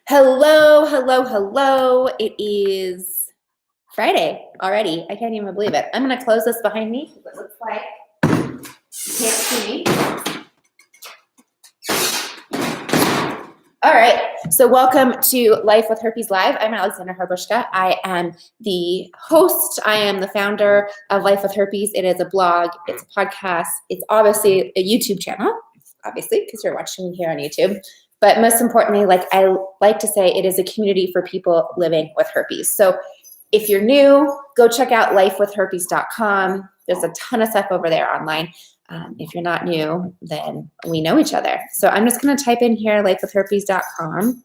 Hello, hello, hello. It is Friday already. I can't even believe it. I'm going to close this behind me. It looks like you can't see me. All right. So welcome to Life with Herpes Live. I'm Alexandra Harbushka. I am the host. I am the founder of Life with Herpes. It is a blog. It's a podcast. It's obviously a YouTube channel, obviously, because you're watching me here on YouTube. But most importantly, like I like to say, it is a community for people living with herpes. So if you're new, go check out lifewithherpes.com. There's a ton of stuff over there online. If you're not new, then we know each other. So I'm just going to type in here lifewithherpes.com.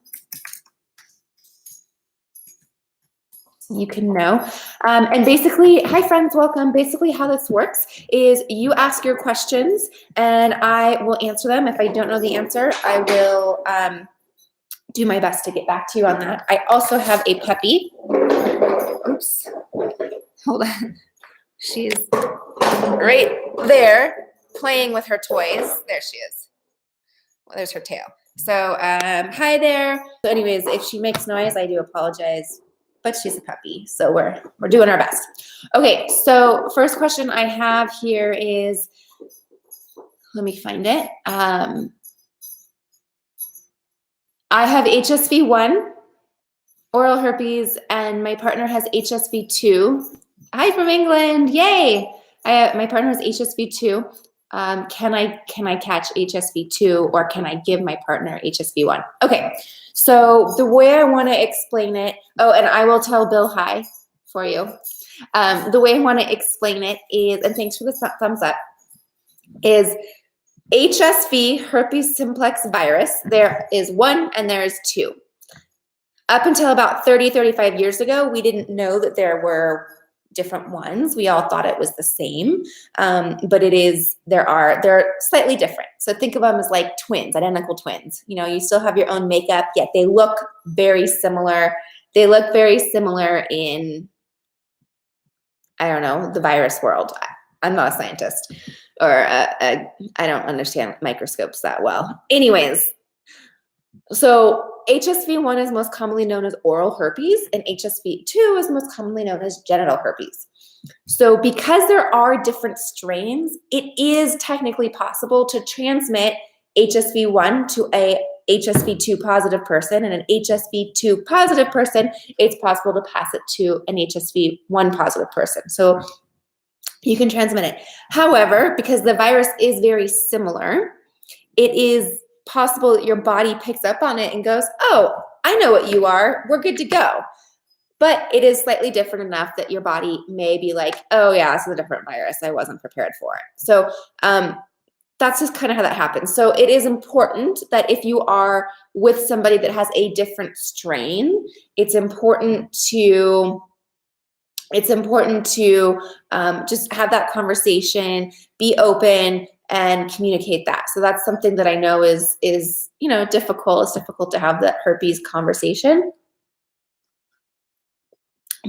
You can know. And basically, hi friends, welcome. Basically how this works is you ask your questions and I will answer them. If I don't know the answer, I will do my best to get back to you on that. I also have a puppy. Oops. Hold on. She's right there playing with her toys. There she is. Well, there's her tail. So hi there. So anyways, if she makes noise, I do apologize. But she's a puppy, so we're doing our best. Okay, so first question I have here is, let me find it. I have HSV1, oral herpes, and my partner has HSV2. Hi from England, yay! My partner has HSV2. Can I catch HSV2 or can I give my partner HSV1? Okay, so the way I want to explain it, oh, and I will tell Bill hi for you. The way I want to explain it is, and thanks for the thumbs up, is HSV, herpes simplex virus, there is one and there is two. Up until about 30, 35 years ago, we didn't know that there were different ones. We all thought it was the same, but they're slightly different. So think of them as like twins, identical twins. You know, you still have your own makeup, yet they look very similar. They look very similar in, I don't know, the virus world. I'm not a scientist, or I don't understand microscopes that well. Anyways, so HSV1 is most commonly known as oral herpes, and HSV2 is most commonly known as genital herpes. So because there are different strains, it is technically possible to transmit HSV1 to a HSV2 positive person, and an HSV2 positive person, it's possible to pass it to an HSV1 positive person. So you can transmit it. However, because the virus is very similar, it is possible that your body picks up on it and goes, oh, I know what you are. We're good to go. But it is slightly different enough that your body may be like, oh yeah, this is a different virus. I wasn't prepared for it. So that's just kind of how that happens. So it is important that if you are with somebody that has a different strain, it's important to just have that conversation, be open, and communicate that. So that's something that I know is difficult. It's difficult to have that herpes conversation,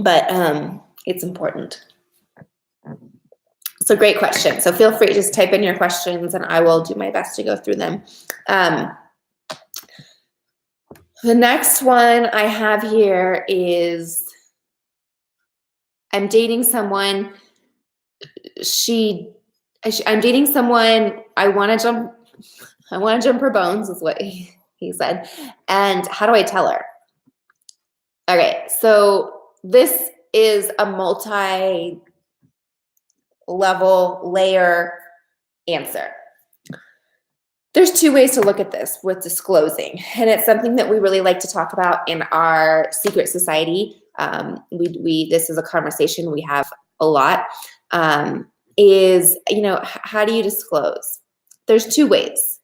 but it's important. So great question. So feel free to just type in your questions and I will do my best to go through them. The next one I have here is, I'm dating someone. I'm dating someone. I want to jump her bones, is what he said. And how do I tell her? Okay, so this is a multi-level layer answer. There's two ways to look at this with disclosing, and it's something that we really like to talk about in our secret society. This is a conversation we have a lot. Is, how do you disclose? There's two ways.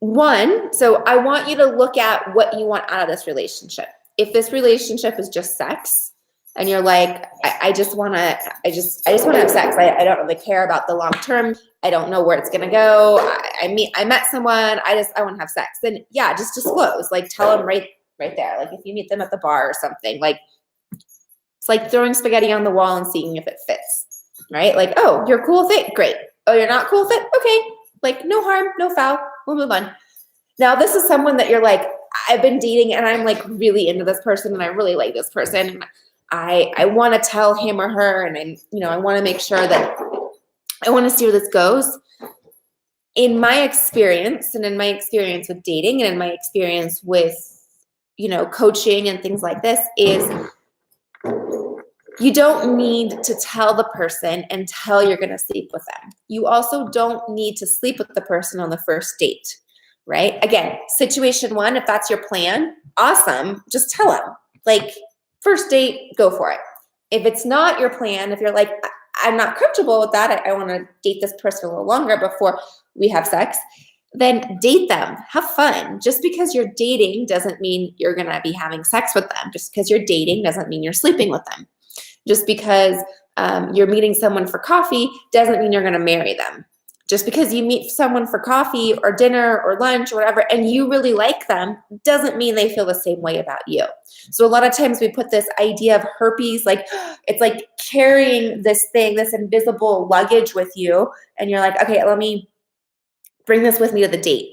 One, so I want you to look at what you want out of this relationship. If this relationship is just sex and you're like, I just want to have sex. I don't really care about the long term. I don't know where it's going to go. I met someone. I want to have sex. Then yeah, just disclose, like tell them right there. Like if you meet them at the bar or something, like it's like throwing spaghetti on the wall and seeing if it fits, right? Like, oh, you're cool with it? Great. Oh, you're not cool with it? Okay. Like no harm, no foul. We'll move on. Now, this is someone that you're like, I've been dating and I'm like really into this person and I really like this person. And I want to tell him or her, and I want to make sure that I want to see where this goes. In my experience, and in my experience with dating, and in my experience with, coaching and things like this, is you don't need to tell the person until you're going to sleep with them. You also don't need to sleep with the person on the first date, right? Again, situation one, if that's your plan, awesome. Just tell them. Like, first date, go for it. If it's not your plan, if you're like, I'm not comfortable with that, I want to date this person a little longer before we have sex, then date them. Have fun. Just because you're dating doesn't mean you're going to be having sex with them. Just because you're dating doesn't mean you're sleeping with them. Just because you're meeting someone for coffee doesn't mean you're going to marry them. Just because you meet someone for coffee or dinner or lunch or whatever, and you really like them, doesn't mean they feel the same way about you. So a lot of times we put this idea of herpes, like it's like carrying this thing, this invisible luggage with you. And you're like, okay, let me bring this with me to the date.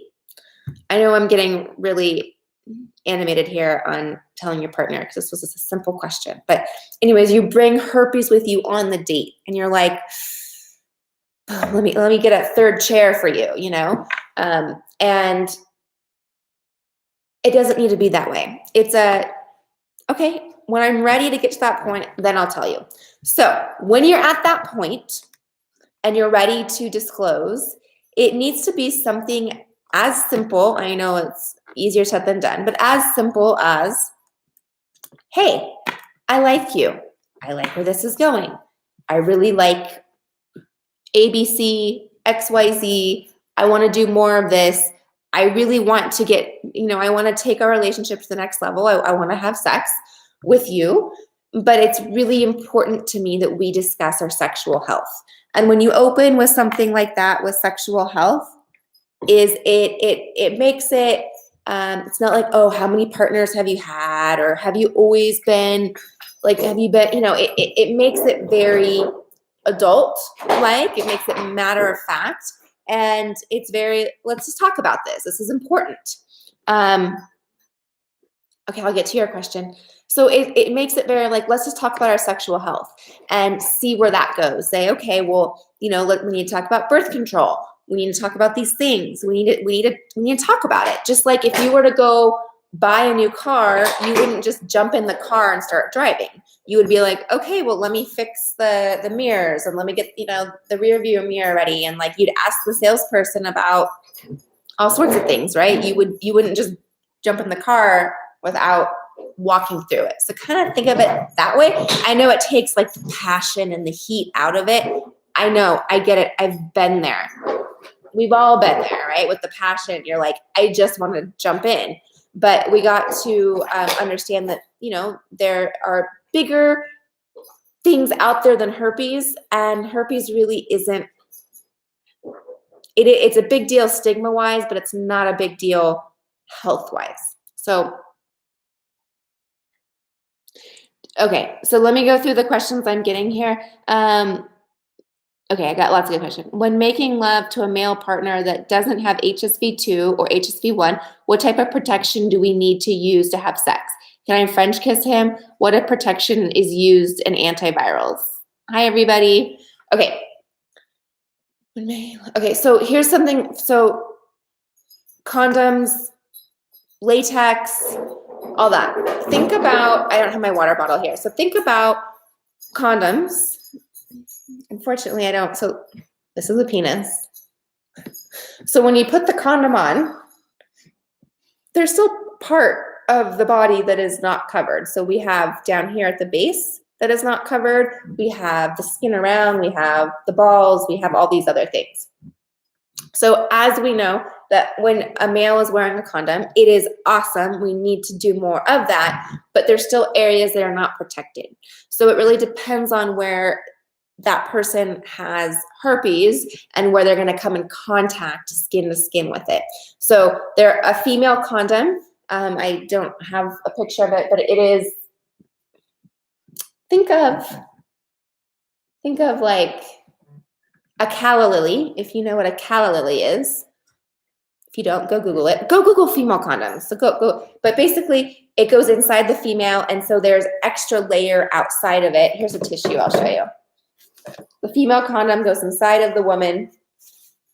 I know I'm getting really animated here on telling your partner, because this was just a simple question. But anyways, you bring herpes with you on the date and you're like, oh, let me get a third chair for you, and it doesn't need to be that way. It's okay, when I'm ready to get to that point, then I'll tell you. So when you're at that point and you're ready to disclose, it needs to be something as simple, I know it's easier said than done, but as simple as, hey, I like you. I like where this is going. I really like ABC, XYZ. I want to do more of this. I really want to get, I want to take our relationship to the next level. I want to have sex with you, but it's really important to me that we discuss our sexual health. And when you open with something like that with sexual health, it makes it, it's not like, oh, how many partners have you had? Or have you always been, like, have you been, it makes it very adult-like. It makes it matter of fact. And it's very, let's just talk about this. This is important. Okay, I'll get to your question. So it makes it very like, let's just talk about our sexual health and see where that goes. Say, okay, well, we need to talk about birth control. We need to talk about these things. We need to talk about it. Just like if you were to go buy a new car, you wouldn't just jump in the car and start driving. You would be like, okay, well, let me fix the mirrors and let me get, the rear view mirror ready. And like, you'd ask the salesperson about all sorts of things, right? You wouldn't just jump in the car without walking through it. So kind of think of it that way. I know it takes like the passion and the heat out of it. I know, I get it. I've been there. We've all been there, right? With the passion, you're like, I just want to jump in. But we got to understand that, there are bigger things out there than herpes, and herpes really isn't, it's a big deal stigma-wise, but it's not a big deal health-wise. So, okay, so let me go through the questions I'm getting here. Okay, I got lots of good questions. When making love to a male partner that doesn't have HSV2 or HSV1, what type of protection do we need to use to have sex? Can I French kiss him? What if protection is used in antivirals? Hi, everybody. Okay. Okay, so here's something. So condoms, latex, all that. Think about, I don't have my water bottle here. So think about condoms. Unfortunately, I don't. So this is a penis. So when you put the condom on, there's still part of the body that is not covered. So we have down here at the base that is not covered. We have the skin around, we have the balls, we have all these other things. So as we know that when a male is wearing a condom, it is awesome. We need to do more of that, but there's still areas that are not protected. So it really depends on where that person has herpes and where they're going to come in contact skin to skin with it. So they're a female condom. I don't have a picture of it, but it is, think of like a calla lily, if you know what a calla lily is. If you don't, go Google it. Go Google female condoms. So go. But basically, it goes inside the female, and so there's extra layer outside of it. Here's a tissue. I'll show you. The female condom goes inside of the woman,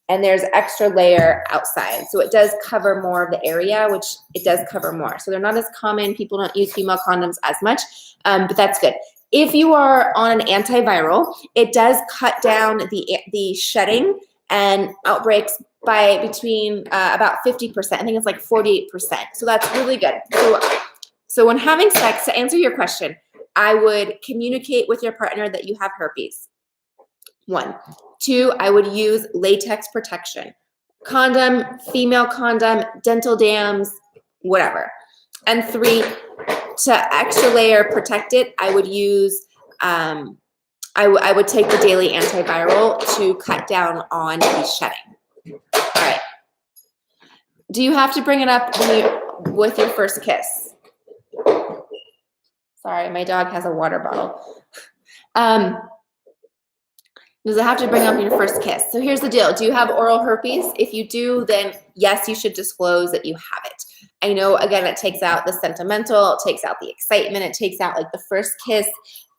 and there's extra layer outside. So it does cover more of the area, which it does cover more. So they're not as common. People don't use female condoms as much, but that's good. If you are on an antiviral, it does cut down the shedding and outbreaks by between about 50%. I think it's like 48%. So that's really good. So when having sex, to answer your question, I would communicate with your partner that you have herpes. 1. 2, I would use latex protection. Condom, female condom, dental dams, whatever. And 3, to extra layer protect it, I would use, I would take the daily antiviral to cut down on the shedding. All right. Do you have to bring it up with your first kiss? Sorry, my dog has a water bottle. Does it have to bring up your first kiss? So here's the deal. Do you have oral herpes? If you do, then yes, you should disclose that you have it. I know, again, it takes out the sentimental, it takes out the excitement, it takes out like the first kiss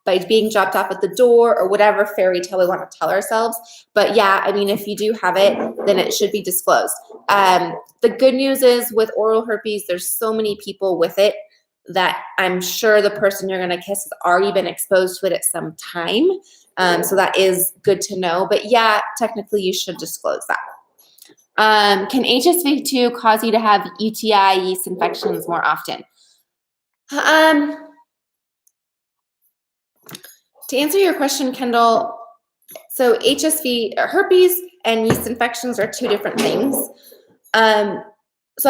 by being dropped off at the door or whatever fairy tale we want to tell ourselves. But yeah, I mean, if you do have it, then it should be disclosed. The good news is with oral herpes, there's so many people with it that I'm sure the person you're going to kiss has already been exposed to it at some time. So that is good to know. But yeah, technically you should disclose that. Can HSV2 cause you to have UTI, yeast infections more often? To answer your question, Kendall, so HSV, herpes and yeast infections are 2 different things. So I'm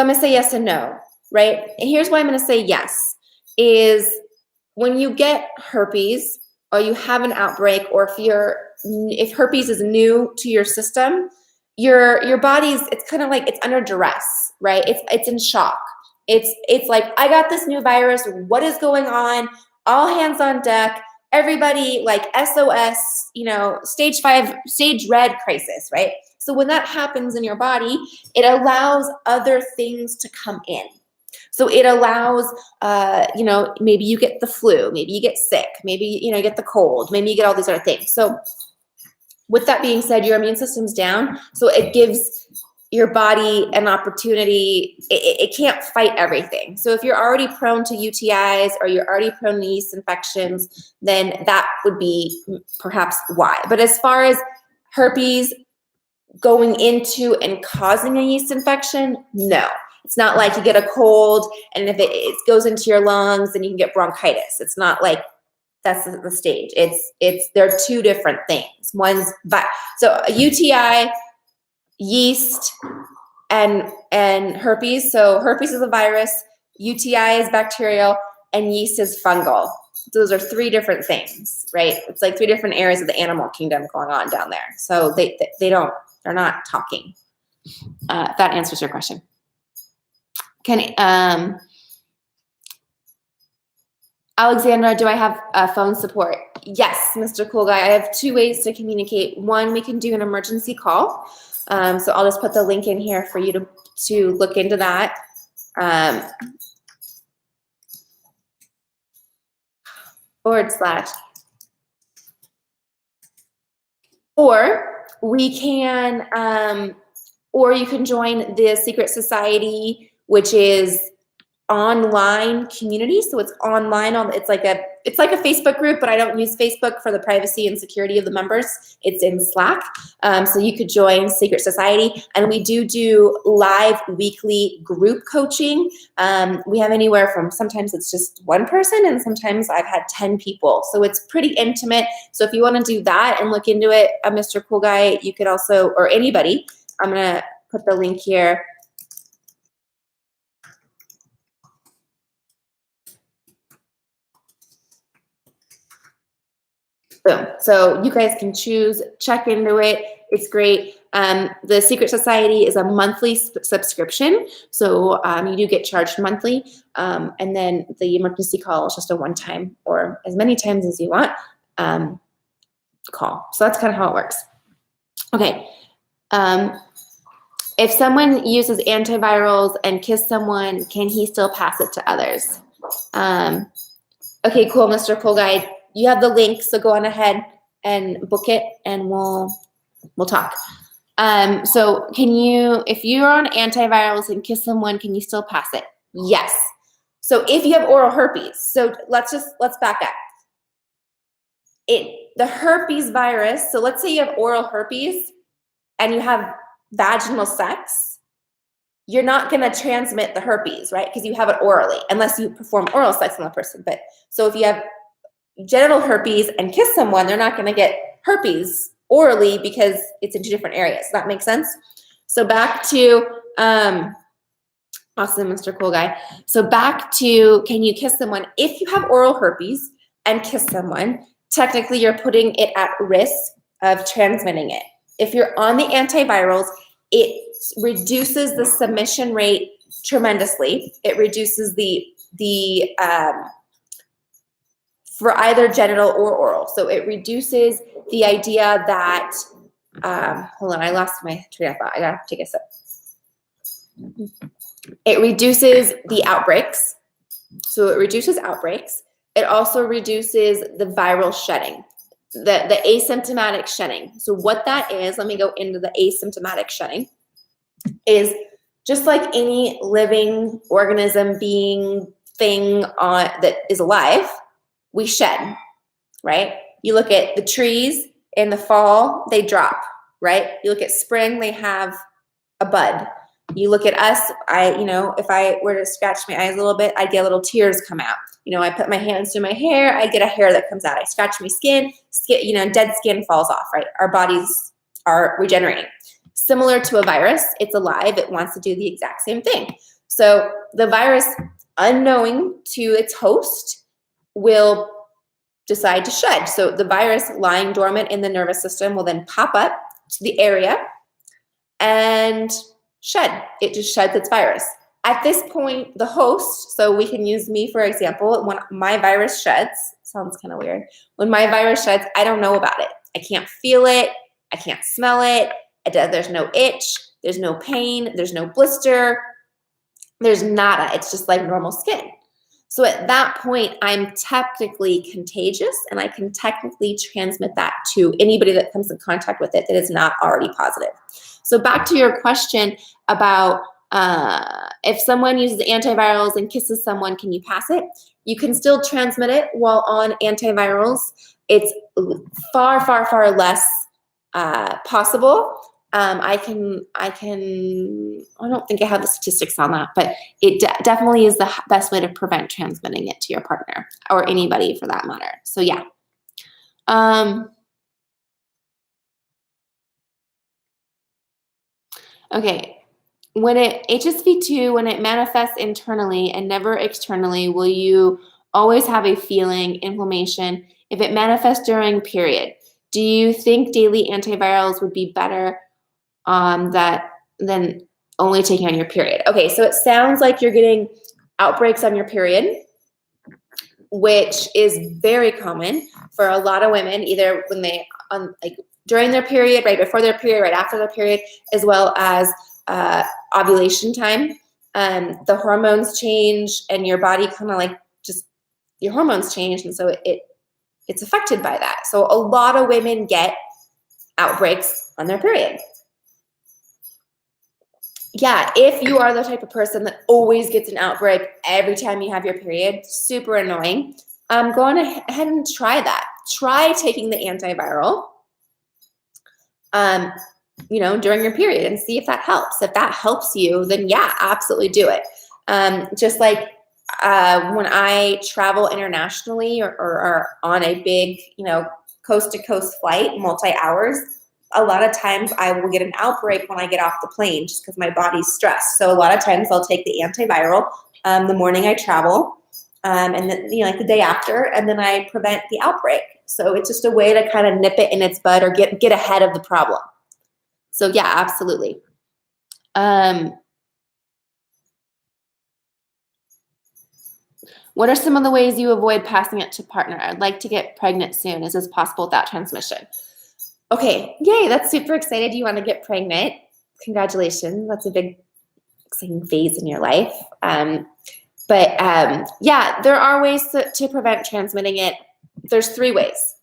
going to say yes and no, right? And here's why I'm going to say yes, is when you get herpes or you have an outbreak, or if herpes is new to your system, your body's, it's kind of like it's under duress, right? It's in shock. It's like, I got this new virus. What is going on? All hands on deck. Everybody like SOS, stage 5, stage red crisis, right? So when that happens in your body, it allows other things to come in. So it allows, maybe you get the flu, maybe you get sick, maybe, you get the cold, maybe you get all these other things. So with that being said, your immune system's down. So it gives your body an opportunity. It can't fight everything. So if you're already prone to UTIs or you're already prone to yeast infections, then that would be perhaps why. But as far as herpes going into and causing a yeast infection, no. It's not like you get a cold and if it goes into your lungs, then you can get bronchitis. It's not like that's the stage. They're 2 different things. So a UTI, yeast, and herpes. So herpes is a virus, UTI is bacterial, and yeast is fungal. Those are 3 different things, right? It's like 3 different areas of the animal kingdom going on down there. So they're not talking. If that answers your question. Alexandra, do I have phone support? Yes, Mr. Cool Guy. I have 2 ways to communicate. 1, we can do an emergency call. So I'll just put the link in here for you to look into that. / Or we can, or you can join the Secret Society, which is online community. So it's online it's like a Facebook group, but I don't use Facebook for the privacy and security of the members. It's in Slack. So you could join Secret Society, and we do live weekly group coaching. We have anywhere from, sometimes it's just 1 person and sometimes I've had 10 people. So it's pretty intimate. So if you want to do that and look into it, Mr. Cool Guy, you could also, or anybody, I'm going to put the link here. Boom. So you guys can choose, check into it. It's great. The Secret Society is a monthly subscription. So you do get charged monthly. And then the emergency call is just a 1-time or as many times as you want call. So that's kind of how it works. Okay. If someone uses antivirals and kiss someone, can he still pass it to others? Okay, cool, Mr. Cool Guy. You have the link, so go on ahead and book it, and we'll talk. So can you, if you're on antivirals and kiss someone, can you still pass it? Yes. So if you have oral herpes, so let's back up. The herpes virus, so let's say you have oral herpes and you have vaginal sex, you're not going to transmit the herpes, right? Because you have it orally, unless you perform oral sex on the person. But so if you have genital herpes and kiss someone, they're not going to get herpes orally because it's in two different areas. Does that make sense? So back to, awesome, Mr. Cool Guy. So back to, can you kiss someone? If you have oral herpes and kiss someone, technically you're putting it at risk of transmitting it. If you're on the antivirals, it reduces the submission rate tremendously. It reduces the for either genital or oral. So it reduces the idea that, hold on, I lost my train of thought. I gotta take a sip. It reduces the outbreaks. So it reduces outbreaks. It also reduces the viral shedding, the asymptomatic shedding. So what that is, let me go into the asymptomatic shedding, is just like any living organism, being, thing that is alive, we shed, right? You look at the trees in the fall, they drop, right? You look at spring, they have a bud. You look at us, if I were to scratch my eyes a little bit, I'd get little tears come out. I put my hands through my hair, I get a hair that comes out. I scratch my skin, dead skin falls off, right? Our bodies are regenerating. Similar to a virus, it's alive, it wants to do the exact same thing. So the virus, unknowing to its host, will decide to shed. So the virus lying dormant in the nervous system will then pop up to the area and shed. It just sheds its virus. At this point, the host, so we can use me for example, when my virus sheds, sounds kind of weird. When my virus sheds, I don't know about it. I can't feel it. I can't smell it. There's no itch. There's no pain. There's no blister. There's nada. It's just like normal skin. So at that point, I'm technically contagious and I can technically transmit that to anybody that comes in contact with it that is not already positive. So back to your question about if someone uses antivirals and kisses someone, can you pass it? You can still transmit it while on antivirals. It's far, far, far less possible. I don't think I have the statistics on that, but it definitely is the best way to prevent transmitting it to your partner or anybody for that matter. So yeah. Okay. HSV2, when it manifests internally and never externally, will you always have a feeling, inflammation, if it manifests during period? Do you think daily antivirals would be better than only taking on your period? Okay, so it sounds like you're getting outbreaks on your period, which is very common for a lot of women, either when they during their period, right before their period, right after their period, as well as ovulation time. The hormones change, and your body kind of your hormones change, and so it's affected by that. So a lot of women get outbreaks on their period. Yeah, if you are the type of person that always gets an outbreak every time you have your period, super annoying, go on ahead and try that. Try taking the antiviral, during your period and see if that helps. If that helps you, then yeah, absolutely do it. Just like when I travel internationally or on a big, coast-to-coast flight, multi-hours, a lot of times I will get an outbreak when I get off the plane just because my body's stressed. So a lot of times I'll take the antiviral the morning I travel and then, the day after, and then I prevent the outbreak. So it's just a way to kind of nip it in its bud or get ahead of the problem. So yeah, absolutely. What are some of the ways you avoid passing it to partner? I'd like to get pregnant soon. Is this possible without transmission? Okay, yay, that's super excited. You want to get pregnant. congratulations. That's a big, exciting phase in your life. Yeah, there are ways to prevent transmitting it. There's 3 ways.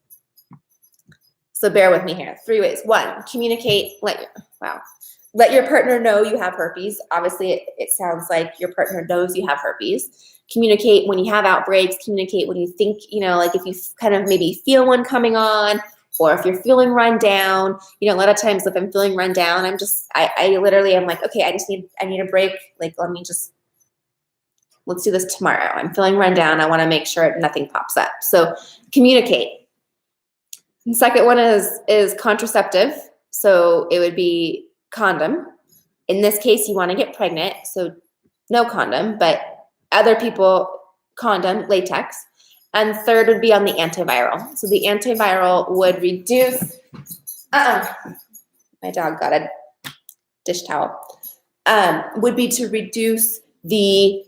So bear with me here. 3 ways. 1, communicate. Let your partner know you have herpes. Obviously, it sounds like your partner knows you have herpes. Communicate when you have outbreaks. Communicate when you think, like if you kind of maybe feel one coming on, or if you're feeling run down. A lot of times if I'm feeling run down, I literally am like, okay, I need a break. Like, let's do this tomorrow. I'm feeling run down. I want to make sure nothing pops up. So communicate. The second one is contraceptive. So it would be condom. In this case, you want to get pregnant. So no condom, but other people, condom, latex. And third would be on the antiviral. So the antiviral would reduce, my dog got a dish towel, would be to reduce the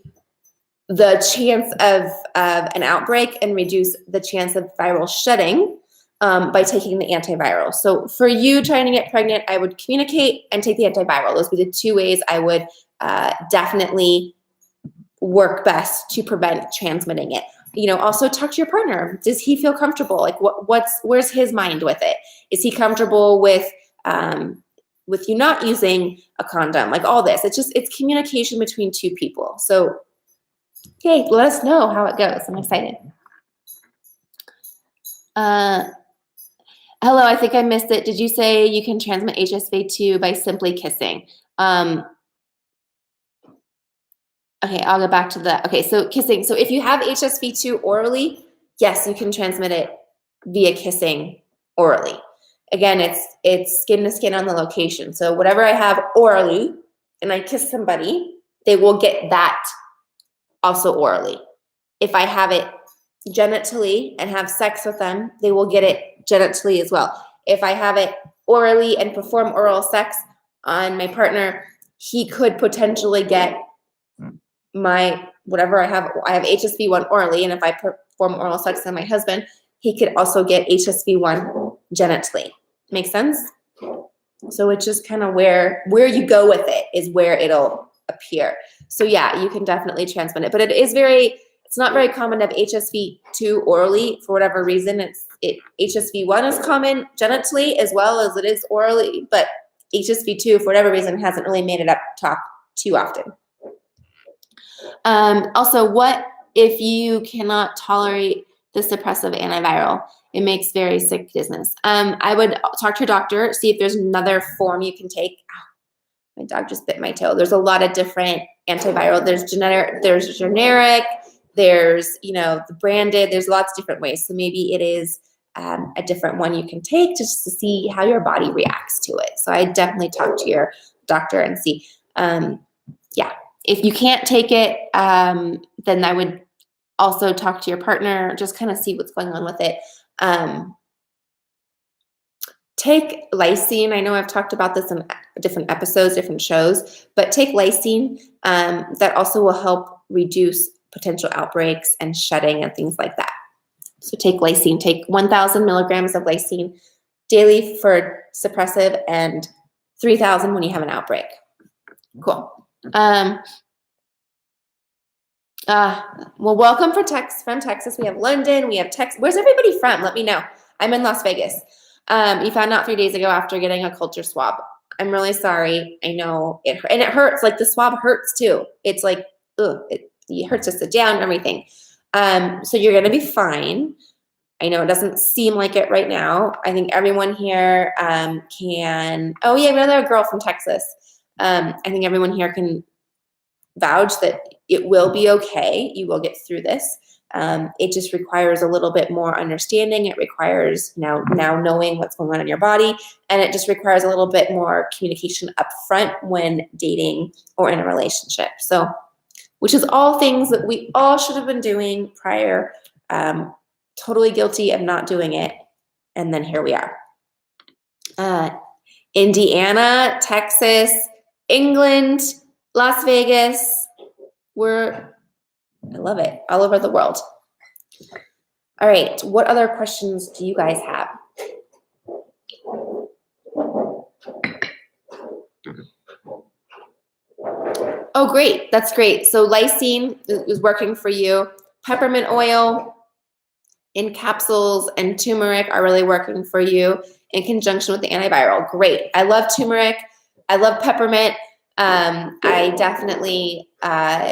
chance of an outbreak and reduce the chance of viral shedding by taking the antiviral. So for you trying to get pregnant, I would communicate and take the antiviral. Those would be the 2 ways I would definitely work best to prevent transmitting it. Also talk to your partner. Does he feel comfortable? Like where's his mind with it? Is he comfortable with you not using a condom? Like all this, it's communication between 2 people. So, okay, let us know how it goes. I'm excited. Hello, I think I missed it. Did you say you can transmit HSV2 by simply kissing? Okay, I'll go back to that. Okay, so kissing. So if you have HSV2 orally, yes, you can transmit it via kissing orally. Again, it's skin to skin on the location. So whatever I have orally and I kiss somebody, they will get that also orally. If I have it genitally and have sex with them, they will get it genitally as well. If I have it orally and perform oral sex on my partner, he could potentially get my whatever I have HSV1 orally, and if I perform oral sex on my husband, he could also get HSV1 genitally. Make sense? So it's just kind of where you go with it is where it'll appear. So yeah, you can definitely transmit it, but it's not very common to have HSV2 orally for whatever reason. HSV1 is common genitally as well as it is orally, but HSV2 for whatever reason hasn't really made it up top too often. Also, what if you cannot tolerate the suppressive antiviral? It makes very sick business. I would talk to your doctor, see if there's another form you can take. Ow, my dog just bit my toe. There's a lot of different antiviral. There's generic, there's the branded, there's lots of different ways. So maybe it is a different one you can take just to see how your body reacts to it. So I definitely talk to your doctor and see. Yeah. If you can't take it, then I would also talk to your partner, just kind of see what's going on with it. Take lysine. I know I've talked about this in different episodes, different shows, but take lysine. That also will help reduce potential outbreaks and shedding and things like that. So take lysine. Take 1,000 milligrams of lysine daily for suppressive and 3,000 when you have an outbreak. Cool. Well, welcome from Texas. We have London. We have Texas. Where's everybody from? Let me know. I'm in Las Vegas. You found out 3 days ago after getting a culture swab. I'm really sorry. I know it hurts. Like the swab hurts too. It's like, it hurts to sit down and everything. So you're going to be fine. I know it doesn't seem like it right now. I think everyone here can, oh yeah, another girl from Texas. I think everyone here can vouch that it will be okay. You will get through this. It just requires a little bit more understanding. It requires now knowing what's going on in your body, and it just requires a little bit more communication up front when dating or in a relationship. So, which is all things that we all should have been doing prior. Totally guilty of not doing it, and then here we are. Indiana, Texas, England, Las Vegas. I love it, all over the world. All right, what other questions do you guys have? Oh, great. That's great. So lysine is working for you. Peppermint oil in capsules and turmeric are really working for you in conjunction with the antiviral. Great. I love turmeric. I love peppermint. I definitely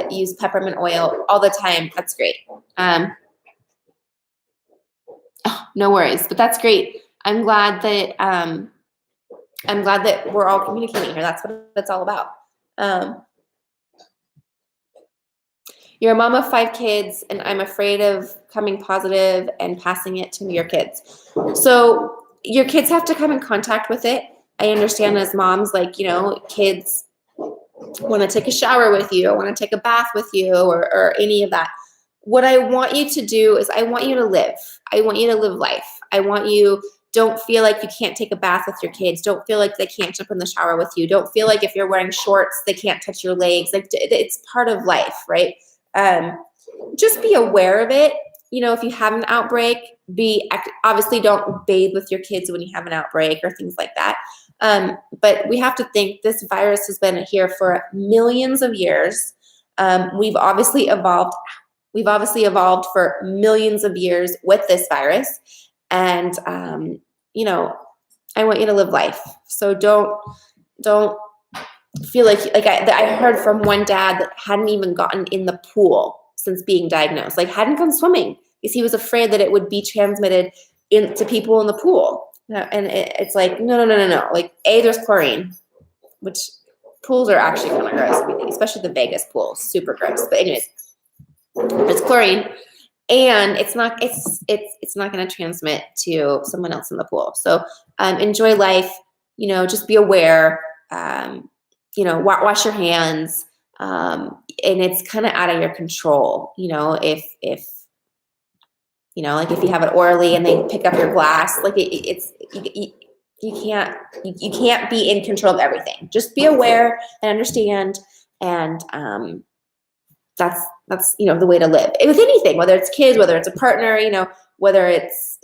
use peppermint oil all the time. That's great. Oh, no worries, but that's great. I'm glad that we're all communicating here. That's what it's all about. You're a mom of 5 kids, and I'm afraid of coming positive and passing it to your kids. So your kids have to come in contact with it. I understand as moms, like, you know, kids want to take a shower with you, want to take a bath with you, or any of that. What I want you to do is I want you to live. I want you to live life. I want you, don't feel like you can't take a bath with your kids. Don't feel like they can't jump in the shower with you. Don't feel like if you're wearing shorts, they can't touch your legs. Like, it's part of life, right? Just be aware of it. You know, if you have an outbreak, obviously don't bathe with your kids when you have an outbreak or things like that. But we have to think this virus has been here for millions of years. We've obviously evolved for millions of years with this virus. And, you know, I want you to live life. So don't feel like I heard from one dad that hadn't even gotten in the pool since being diagnosed, like hadn't gone swimming because he was afraid that it would be transmitted to people in the pool. And it's like, no. Like, there's chlorine, which pools are actually kind of gross, especially the Vegas pool, super gross. But anyways, it's chlorine, and it's not going to transmit to someone else in the pool. So enjoy life. You know, just be aware. You know, wash your hands, and it's kind of out of your control. You know, if you know, like if you have it orally and they pick up your glass, like you can't be in control of everything. Just be aware and understand, and that's you know, the way to live with anything, whether it's kids, whether it's a partner, you know, whether it's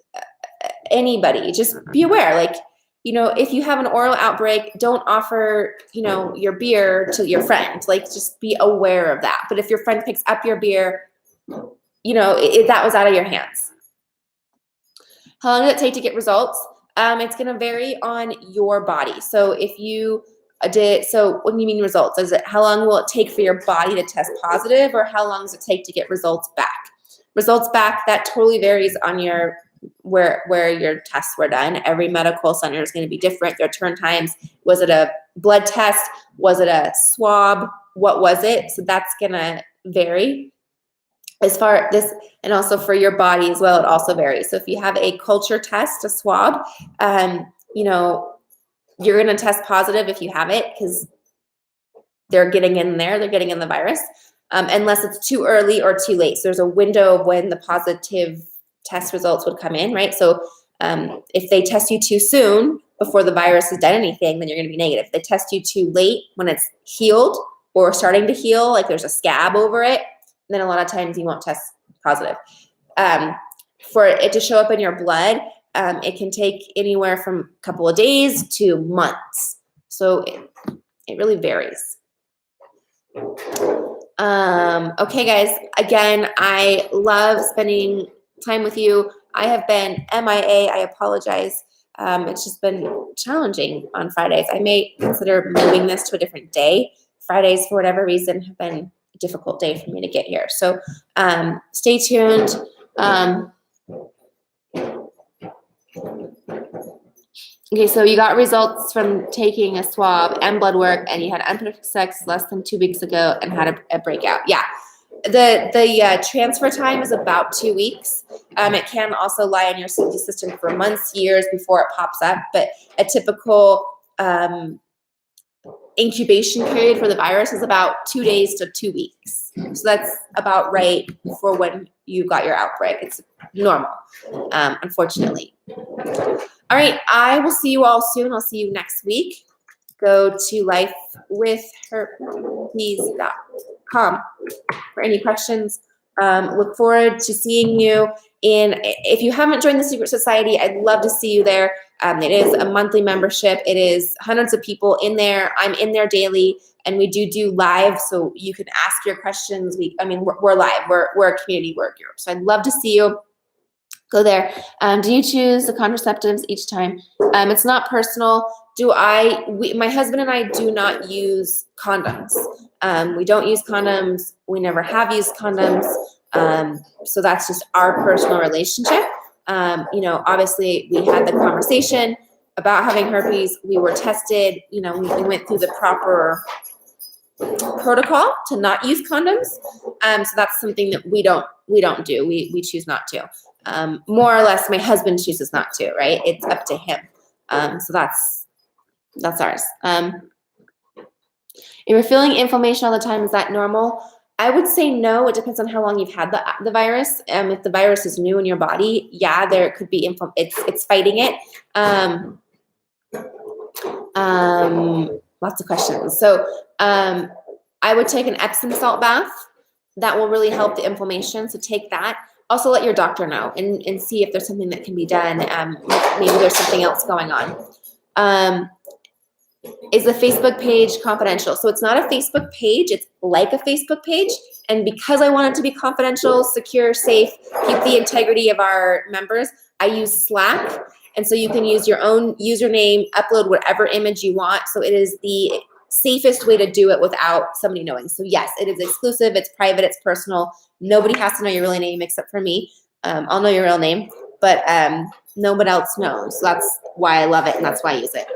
anybody. Just be aware, like, you know, if you have an oral outbreak, don't offer, you know, your beer to your friend. Like, just be aware of that. But if your friend picks up your beer, you know, that was out of your hands. How long does it take to get results? It's going to vary on your body. So if you so what do you mean results? Is it how long will it take for your body to test positive, or how long does it take to get results back? Results back, that totally varies on your where your tests were done. Every medical center is going to be different. Their turn times. Was it a blood test? Was it a swab? What was it? So that's going to vary. As far as this, and also for your body as well, it also varies. So if you have a culture test, a swab, you know, you're going to test positive if you have it, because they're getting in there, they're getting in the virus, unless it's too early or too late. So there's a window of when the positive test results would come in, right? So if they test you too soon before the virus has done anything, then you're going to be negative. If they test you too late when it's healed or starting to heal, like there's a scab over it, then a lot of times you won't test positive. For it to show up in your blood, it can take anywhere from a couple of days to months. So it really varies. Okay, guys, again, I love spending time with you. I have been MIA. I apologize. It's just been challenging on Fridays. I may consider moving this to a different day. Fridays, for whatever reason, have been a difficult day for me to get here. So stay tuned. Okay, so you got results from taking a swab and blood work, and you had unprotected sex less than 2 weeks ago and had a breakout. Yeah, the transfer time is about 2 weeks. It can also lie in your system for months, years before it pops up, but a typical incubation period for the virus is about 2 days to 2 weeks. So that's about right for when you got your outbreak. It's normal, unfortunately. All right, I will see you all soon. I'll see you next week. Go to lifewithherpes.com for any questions. Look forward to seeing you if you haven't joined the Secret Society, I'd love to see you there. It is a monthly membership. It is hundreds of people in there. I'm in there daily, and we do live, so you can ask your questions. We're live. We're a community work group, so I'd love to see you. Go there. Do you choose the contraceptives each time? It's not personal. My husband and I do not use condoms. We don't use condoms. We never have used condoms. So that's just our personal relationship. Obviously we had the conversation about having herpes. We were tested. We went through the proper protocol to not use condoms. So that's something that we don't do. We choose not to. More or less, my husband chooses not to, right? It's up to him. So that's ours. If you're feeling inflammation all the time, is that normal? I would say no. It depends on how long you've had the virus. If the virus is new in your body, yeah, there could be it's fighting it. Lots of questions. So I would take an Epsom salt bath. That will really help the inflammation. So take that. Also let your doctor know and see if there's something that can be done. Maybe there's something else going on. Is the Facebook page confidential? So it's not a Facebook page. It's like a Facebook page. And because I want it to be confidential, secure, safe, keep the integrity of our members, I use Slack. And so you can use your own username, upload whatever image you want. So it is the safest way to do it without somebody knowing. So yes, it is exclusive, it's private, it's personal. Nobody has to know your real name except for me. I'll know your real name, but nobody else knows. So that's why I love it, and that's why I use it.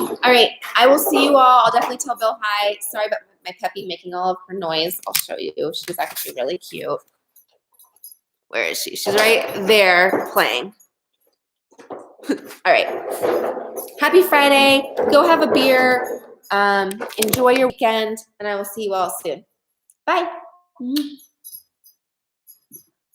All right, I will see you all. I'll definitely tell Bill hi. Sorry about my puppy making all of her noise. I'll show you. She's actually really cute. Where is she? She's right there playing. All right. Happy Friday. Go have a beer. Enjoy your weekend, and I will see you all soon. Bye.